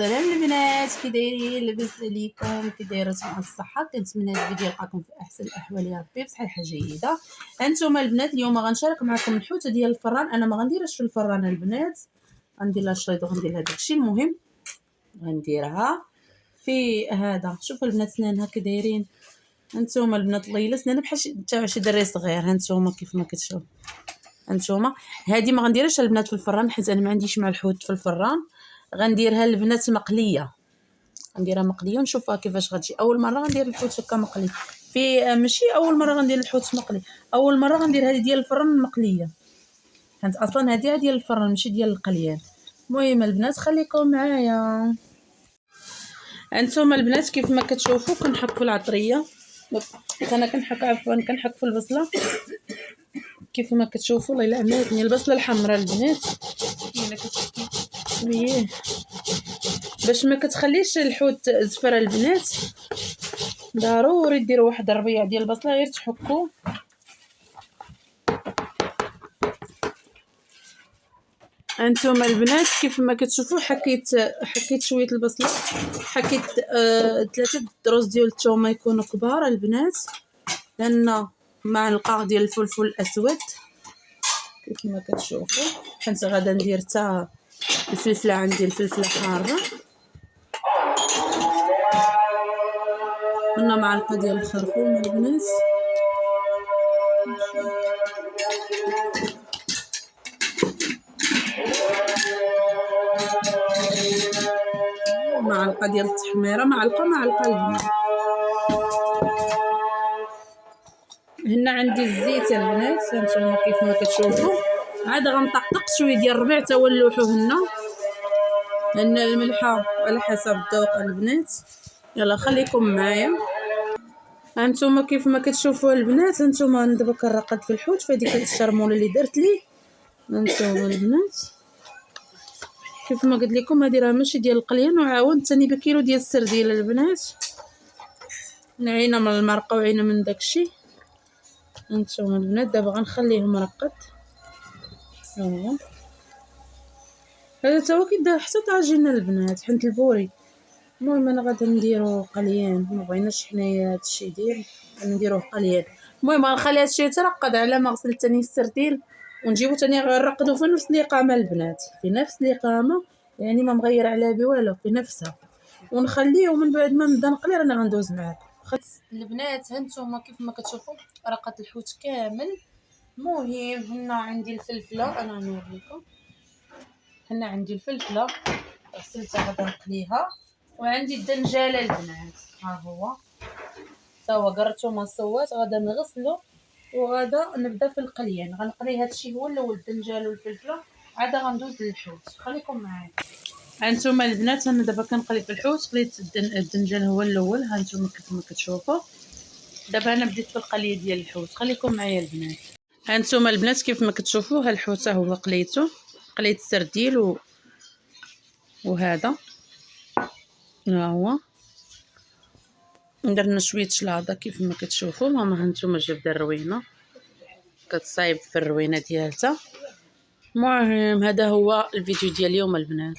السلام البنات، كي دايرين؟ لاباس عليكم؟ كي دايرات مع الصحه؟ كنتمنى هذا الفيديو يلقاكم في احسن الاحوال يا ربي بصحه جيده. هانتوما البنات اليوم غنشارك معكم الحوته ديال الفران. انا ما غنديرهاش في الفران البنات، غندير لها الشريط وغندير لها داكشي. المهم غنديرها في هذا. شوفوا البنات سنانها كي دايرين. هانتوما البنات الله الا سنانها بحال تاع شي دري صغير. هانتوما كيف ما كتشوفوا. هانتوما هذه ما غنديرهاش البنات في الفران حيت انا ما عنديش مع الحوت في الفران. غنديرها البنات مقليه، غنديرها مقليه ونشوفها كيفاش غتجي. اول مره غندير الحوت هكا مقلي، في ماشي اول مره غندير الحوت مقلي، اول مره غندير هذه ديال الفرن مقليه. كانت اصلا هذه ديال الفرن ماشي ديال القليان. المهم البنات خليكم معايا. انتم البنات كيف ما كتشوفوا كنحك في العطريه، انا كنحك في البصله كيف ما كتشوفوا. الله الا عملتني البصله الحمراء البنات، الا كتشوفوا باش ما كتخليش الحوت زفر البنات. ضروري ديروا واحد الربيع ديال البصله غير تحكوا. انتم البنات كيف ما كتشوفوا حكيت شويه البصله، حكيت 3 دروس ديال الثومه يكونوا كبار البنات، لان معلقه ديال الفلفل الاسود كيف ما كتشوفوا. حيت غادا ندير حتى الفلفله، عندي الفلفله حاره، قلنا معلقه ديال الخرفوم البنات، معلقه ديال التحميره، معلقه البنات. هنا عندي الزيت البنات، هانتوما كيف ما كتشوفوا. عاد غنطقطق شويه ديال الربيع تا هو نلوحو هنا الملحه على حسب الذوق البنات. يلا خليكم معايا. هانتوما كيف ما كتشوفوا البنات، هانتوما انا دابا كنرقد في الحوت في هذيك الشرموله اللي درت ليه. هانتوما البنات كيف ما قلت لكم هذه راه ماشي ديال القليان، وعاونت ثاني بكيلو ديال السرديله البنات، عينا من المرقه وعينا من داكشي. هانتوما البنات دابا غنخليه مرقد. هذا تا هو كيدير حتى طاجين البنات حنت البوري. المهم انا غادي نديرو قليان، ما بغيناش حنايا هادشي ديال نديروه قليان. المهم غنخلي هادشي يترقد على ما غسلت ثاني السرديل، ونجيبو ثاني غنرقدو في نفس الاقامه البنات، في نفس الاقامه يعني ما مغير عليها بوالو، في نفسها. ونخليه ومن بعد ما نبدا نقلي رانا غندوز معاكم البنات. هانتوما كيف ما كتشوفوا رقت الحوت كامل. المهم هنا عندي الفلفله، انا نوريكم. هنا عندي الفلفله غسلتها غادا نقليها، وعندي الدنجاله البنات ها هو تا هو قررته ما صوات. غادا نغسلو وغادا نبدا في القليان. غنقلي هادشي هو الاول، الدنجال والفلفله، عاد غندوز للحوت. خليكم معايا. هانتوما البنات انا دابا كنقلي في الحوت، قليت الدنجال هو الاول. هانتوما كيف ما كتشوفوا دابا انا بديت في القليه ديال الحوت. خليكم معايا البنات. هانتوما البنات كيف ما كتشوفوا ها الحوت هو قليته، قليت السرديل وهذا ها هو. درنا شويه شلاضه كيف ما كتشوفوا. ماما هانتوما جابده الروينه كتصايب في الروينه ديالتها. المهم هذا هو الفيديو ديال اليوم البنات.